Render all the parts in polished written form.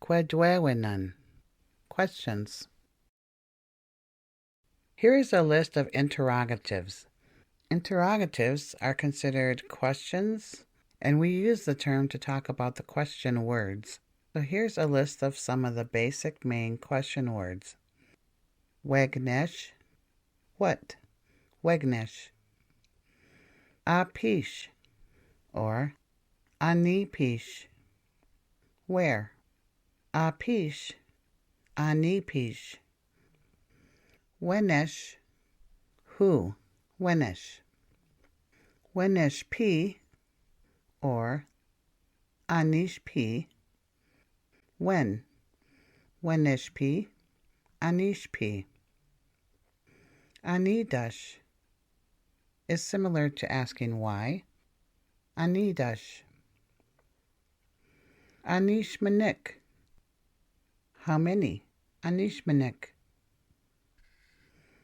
Kwedwewinan. Questions. Here is a list of interrogatives. Interrogatives are considered questions, and we use the term to talk about the question words. So here's a list of some of the basic main question words. Wegnesh, what? Wegnesh. Apish, or anipish, where? Apish, anipish. Wenesh, who? Wenesh. Wenesh p, or anish p, when? Wenesh p, anish p. Anidash is similar to asking why. Anidash. Anishmanik, how many? Anishmanik.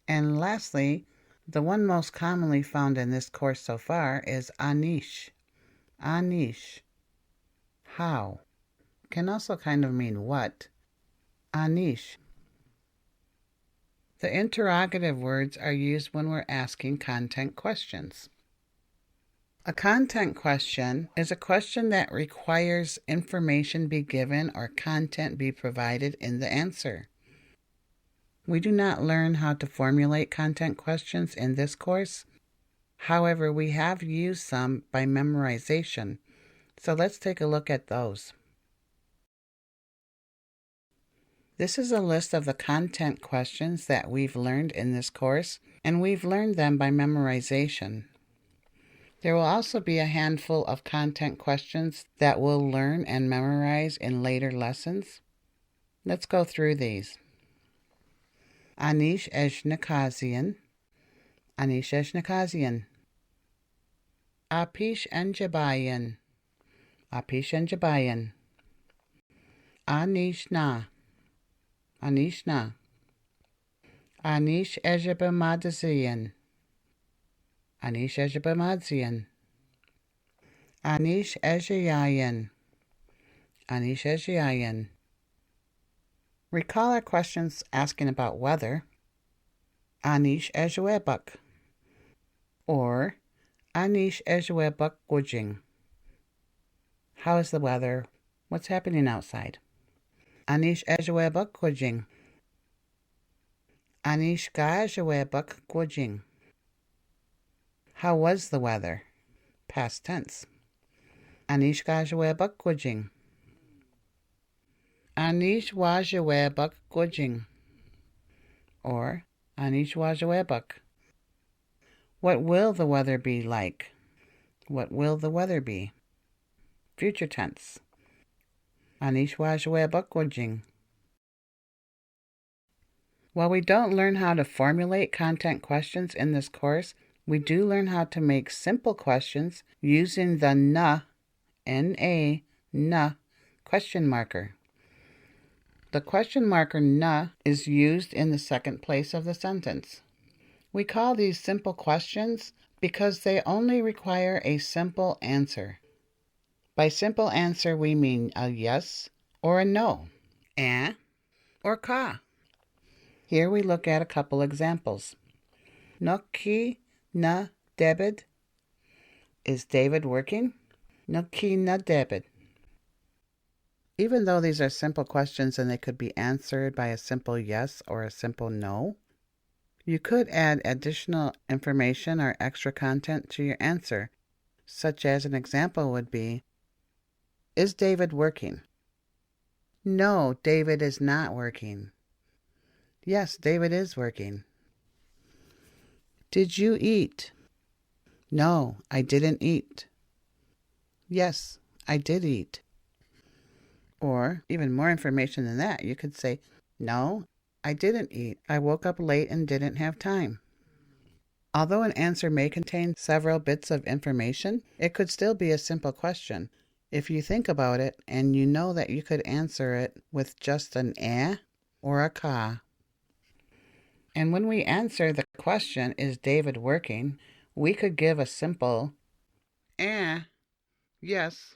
And lastly, the one most commonly found in this course so far is Anish. Anish. How. Can also kind of mean what. Anish. The interrogative words are used when we're asking content questions. A content question is a question that requires information be given or content be provided in the answer. We do not learn how to formulate content questions in this course. However, we have used some by memorization. So let's take a look at those. This is a list of the content questions that we've learned in this course, and we've learned them by memorization. There will also be a handful of content questions that we'll learn and memorize in later lessons. Let's go through these. Anish Eshnakazian. Anish Eshnakazian. Apish Enjabayan. Apish Enjabayan. Anishna. Anishna. Anish Ejabamadazian. Anish Ejabamadazian. Anish Ejayayan. Anish Ejayayan. Recall our questions asking about weather. Anish Ejwebuk. Or Anish Ejwebuk Gujing. How is the weather? What's happening outside? Anish Ejwebuk Gujing. Anish Gajwebuk Gujing. How was the weather? Past tense. Anish Gajwebuk Gujing. Anish Wajawebuk Gujing. Or Anish Wajawebuk. What will the weather be like? What will the weather be? Future tense. Anish Wajawebuk Gujing. While we don't learn how to formulate content questions in this course, we do learn how to make simple questions using the na, N-A, na, question marker. The question marker na is used in the second place of the sentence. We call these simple questions because they only require a simple answer. By simple answer, we mean a yes or a no, or ka. Here we look at a couple examples. Noki na David. Is David working? Noki na David. Even though these are simple questions and they could be answered by a simple yes or a simple no, you could add additional information or extra content to your answer, such as an example would be, is David working? No, David is not working. Yes, David is working. Did you eat? No, I didn't eat. Yes, I did eat. Or, even more information than that, you could say, no, I didn't eat. I woke up late and didn't have time. Although an answer may contain several bits of information, it could still be a simple question. If you think about it and you know that you could answer it with just an or a ka. And when we answer the question, is David working, we could give a simple yes,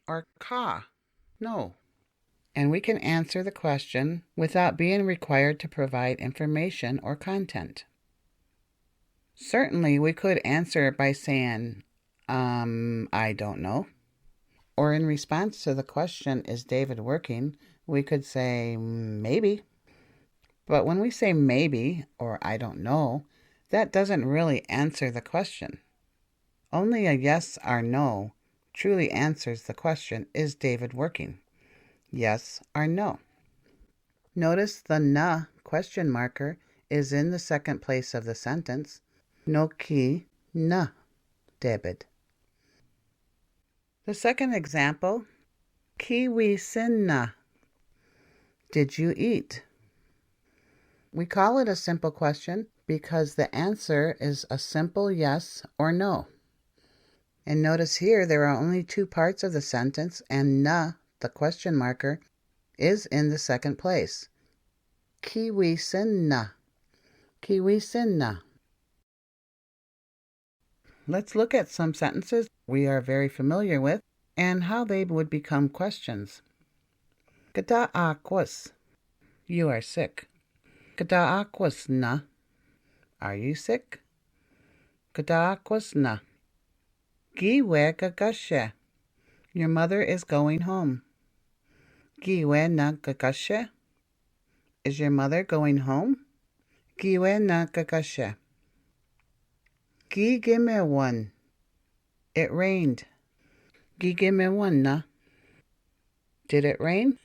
or ka, no. and we can answer the question without being required to provide information or content. Certainly, we could answer by saying, I don't know. Or in response to the question, is David working, we could say, maybe. But when we say maybe or I don't know, that doesn't really answer the question. Only a yes or no truly answers the question, is David working? Yes or no. Notice the na question marker is in the second place of the sentence. No ki na David. The second example, kiwi sin na. Did you eat? We call it a simple question because the answer is a simple yes or no. And notice here there are only two parts of the sentence, and na, the question marker, is in the second place. Kiwi sin na. Kiwi sin na. Let's look at some sentences we are very familiar with and how they would become questions. Kada akwas. You are sick. Kada akwas na. Are you sick? Kada akwas na. Giwe gagashe. Your mother is going home. Giwe na gagashe. Is your mother going home? Giwe na gagashe. Gigime1. It rained. Gigime1 na. Did it rain?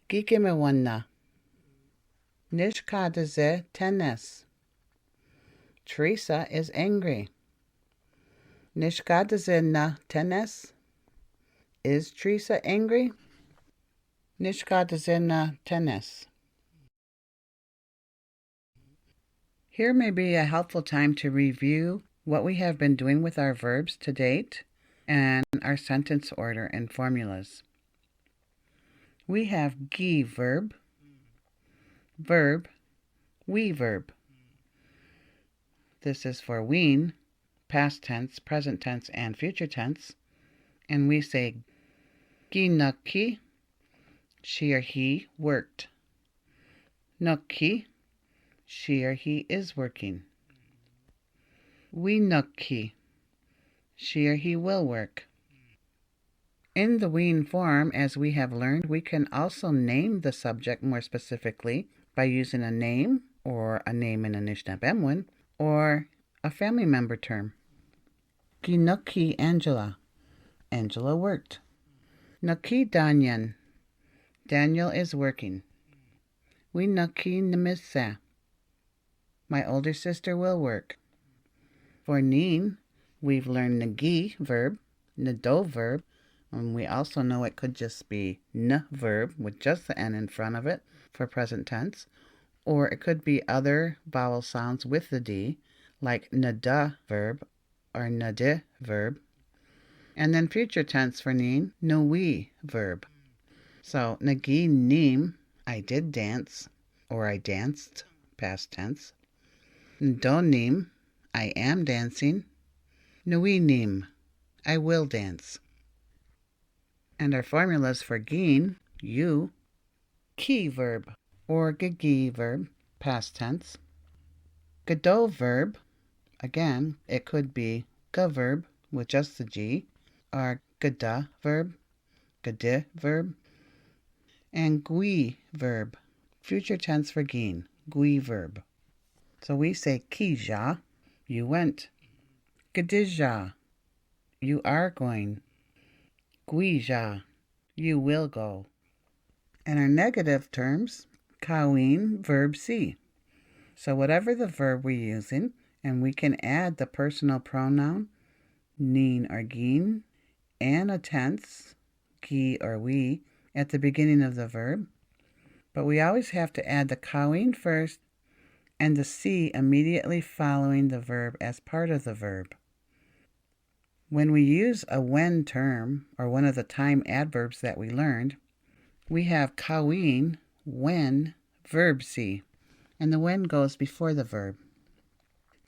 Gigime1 na. Nishkadaze tennis. Teresa is angry. Nishkadaze na tennis. Is Teresa angry? Nishkadaze na tennis. Here may be a helpful time to review what we have been doing with our verbs to date and our sentence order and formulas. We have gi verb, we verb. This is for wean, past tense, present tense, and future tense. And we say gi nukki, she or he worked. Nukki, she or he is working. We nukki, she or he will work. In the wean form, as we have learned, we can also name the subject more specifically by using a name, or a name in Anishinaabemowin, or a family member term. Gi nukki Angela. Angela worked. Nukki Danyan. Daniel is working. We nukki Nemissa. My older sister will work. For neen, we've learned nagi verb, nado verb, and we also know it could just be n verb with just the n in front of it for present tense, or it could be other vowel sounds with the d, like nada verb or nade verb. And then future tense for neen, no we verb. So nagi neem, I did dance, or I danced, past tense. Donim, I am dancing. Nui nim, I will dance. And our formulas for gin, you, ki verb, or gigi verb, past tense. Gado verb, again, it could be ga verb with just the g, or gada verb, gade verb. And gui verb, future tense for gin, gui verb. So we say kija, you went. Gadija, you are going. Guija, you will go. And our negative terms, kawin, verb C. So whatever the verb we're using, and we can add the personal pronoun, neen or gin, and a tense, gi or we, at the beginning of the verb. But we always have to add the kawin first and the C immediately following the verb as part of the verb. When we use a when term, or one of the time adverbs that we learned, we have kawin, when, verb C, and the when goes before the verb.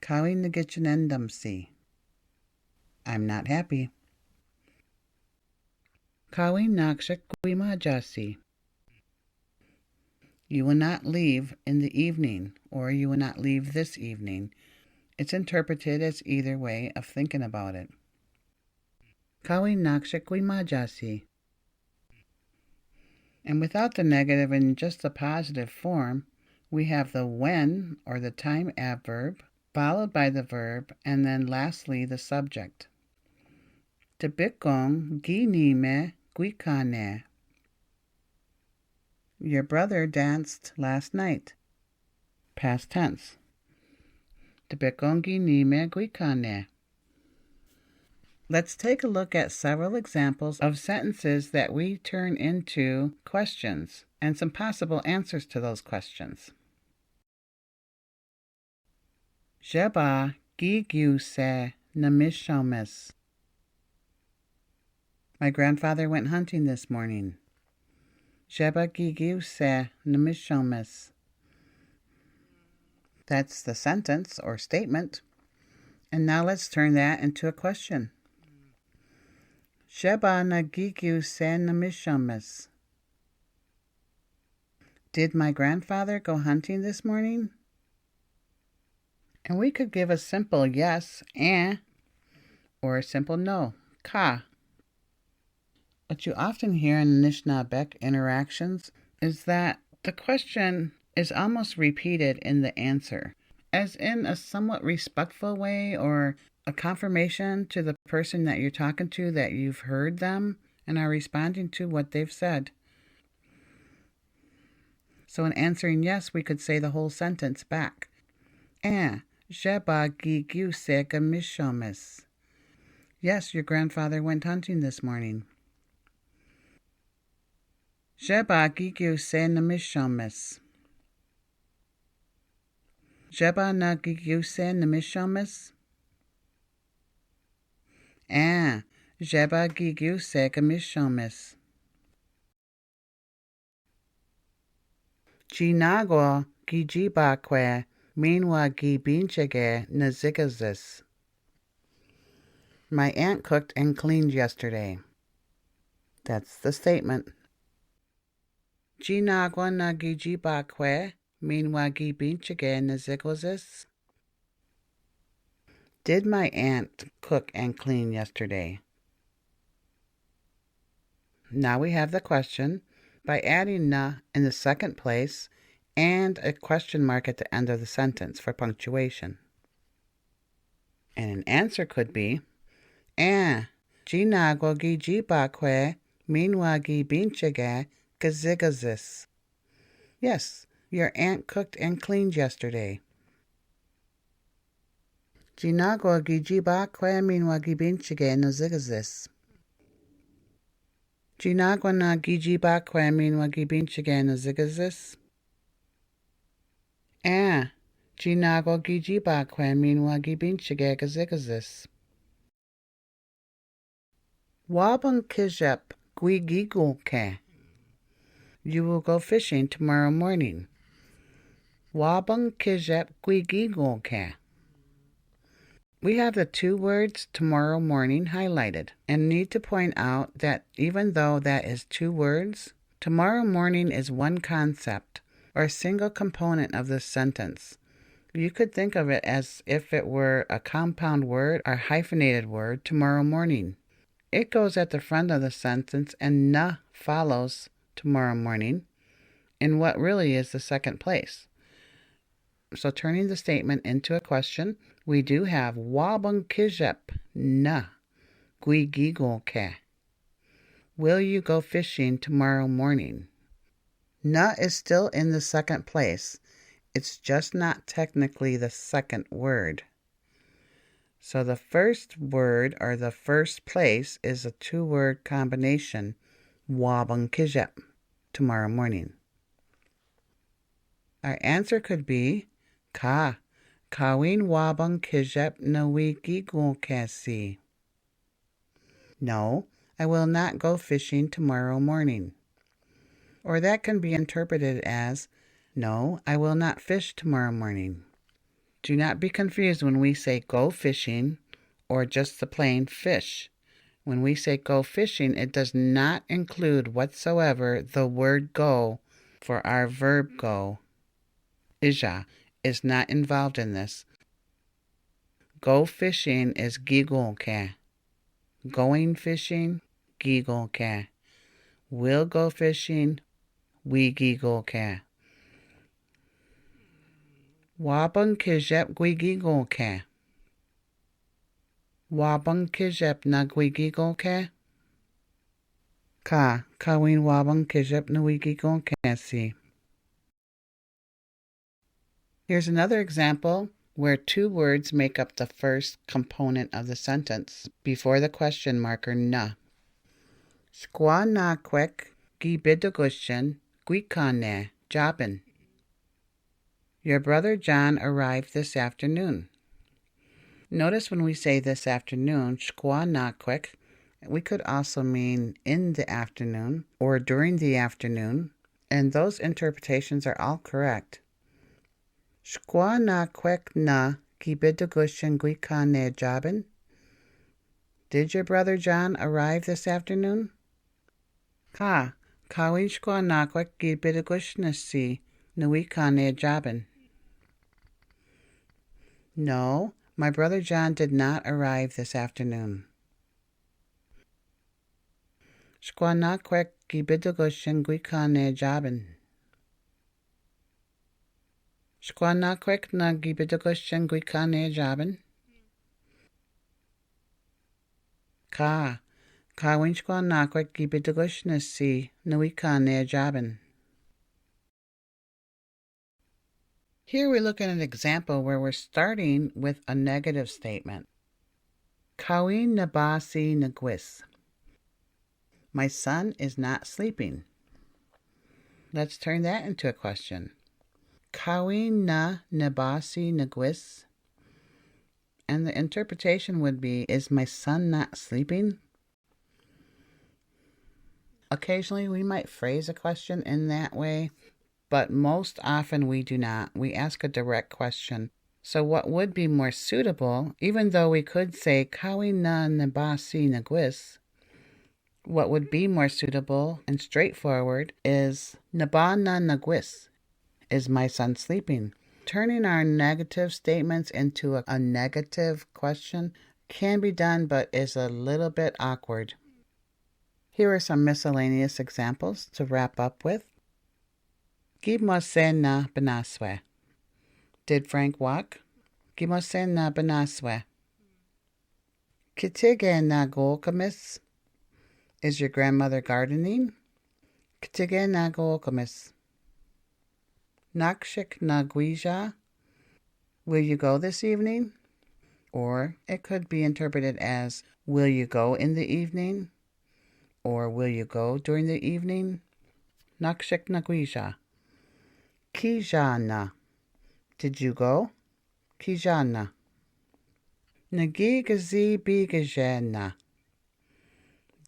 Kawin nagichinendum C. I'm not happy. Kawin nakshak guimajasi. You will not leave in the evening, or you will not leave this evening. It's interpreted as either way of thinking about it. Kawi nakshakwi majasi. And without the negative and just the positive form, we have the when or the time adverb, followed by the verb, and then lastly the subject. Tibikong ginime guikane. Your brother danced last night. Past tense. Tibikong ginime guikane. Let's take a look at several examples of sentences that we turn into questions and some possible answers to those questions. Jeba gigyu se namishomis. My grandfather went hunting this morning. Jeba gigyu se namishomis. That's the sentence or statement. And now let's turn that into a question. Sheba nagigyu se namishomis. Did my grandfather go hunting this morning? And we could give a simple yes, or a simple no, ka. What you often hear in Anishinaabemowin interactions is that the question is almost repeated in the answer, as in a somewhat respectful way or a confirmation to the person that you're talking to that you've heard them and are responding to what they've said. So in answering yes, we could say the whole sentence back. Jeba gigyu se namishomis. Yes, your grandfather went hunting this morning. Jeba gigyu se namishomis. Jeba nagigyu se namishomis. Jeba gigyu se namishomis. Jinagwa gijibakwe minwa gibinchege nazigazis. My aunt cooked and cleaned yesterday. That's the statement. Jinagwa na gijibakwe minwa gibinchege nazigazis. Did my aunt cook and clean yesterday? Now we have the question by adding na in the second place and a question mark at the end of the sentence for punctuation. And an answer could be, Jinagwa gijibakwe minwa gibinchege gazigazis. Yes, your aunt cooked and cleaned yesterday. Jinagwa gijibakwe minwa gibinchege nazigazis. Jinagwa na gijibakwe minwa gibinchege nazigazis. Jinagwa gijibakwe minwa gibinchege gazigazis. Wabang kijep gwigigulke. You will go fishing tomorrow morning. Wabang kijep gwigigulke. We have the two words tomorrow morning highlighted and need to point out that even though that is two words, tomorrow morning is one concept or a single component of this sentence. You could think of it as if it were a compound word or hyphenated word, tomorrow morning. It goes at the front of the sentence and na follows tomorrow morning in what really is the second place. So turning the statement into a question, we do have wabang kijep na gwigigolke. Will you go fishing tomorrow morning? Na is still in the second place. It's just not technically the second word. So the first word or the first place is a two-word combination, wabang kijep, tomorrow morning. Our answer could be kawin wabang kijep na wigigolkesi. No, I will not go fishing tomorrow morning. Or that can be interpreted as, no, I will not fish tomorrow morning. Do not be confused when we say go fishing or just the plain fish. When we say go fishing, it does not include whatsoever the word go for our verb go, ija, is not involved in this. Go fishing is gigolke. Going fishing, gigolke. We'll go fishing, we gigolke. Wabang kijep gwigigolke. Wabang kijep na gwigigolke. Kawin wabang kijep na gwigigolke si. Here's another example where two words make up the first component of the sentence before the question marker na. Skwa na kwek gibidogushin gwikane jabin. Your brother John arrived this afternoon. Notice when we say this afternoon, skwa na kwek, we could also mean in the afternoon or during the afternoon, and those interpretations are all correct. Skwa na kwek na gibidogushin gwikane jabin. Did your brother John arrive this afternoon? Kawin skwa na kwek gibidogushin si gwikane jabin. No, my brother John did not arrive this afternoon. Skwa na kwek gibidogushin gwikane jabin. Skwa na kwek na gibidogushin gwikane jabin. Kawin skwa na kwek gibidogushin si gwikane jabin. Here we look at an example where we're starting with a negative statement. Kawin nabasi nagwis. My son is not sleeping. Let's turn that into a question. Kawin na nabasi nagwis. And the interpretation would be, is my son not sleeping? Occasionally we might phrase a question in that way, but most often we do not. We ask a direct question. So what would be more suitable, even though we could say Kawin na nabasi nagwis, what would be more suitable and straightforward is Naba na nagwis. Is my son sleeping? Turning our negative statements into a negative question can be done, but is a little bit awkward. Here are some miscellaneous examples to wrap up with. Gimose na benaswe. Did Frank walk? Gimose na benaswe. Kitige na golkamis. Is your grandmother gardening? Kitige na golkamis. Nakshik na gwija. Will you go this evening? Or it could be interpreted as, will you go in the evening? Or will you go during the evening? Nakshik na gwija. Kijana. Did you go? Kijana. Nagigazi bigajena.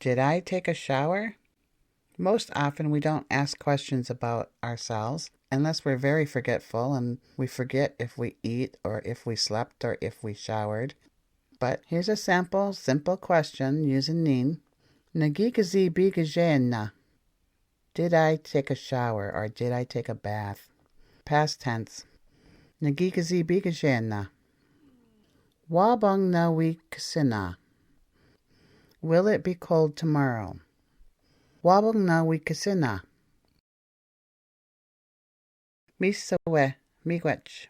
Did I take a shower? Most often we don't ask questions about ourselves unless we're very forgetful and we forget if we eat or if we slept or if we showered. But here's a simple question using nin. Nagigazi bigajena. Did I take a shower or did I take a bath? Past tense. Nagigazi bigajena. Wabang na wikasina. Will it be cold tomorrow? Wabang na wikasina. Misawe, miigwech.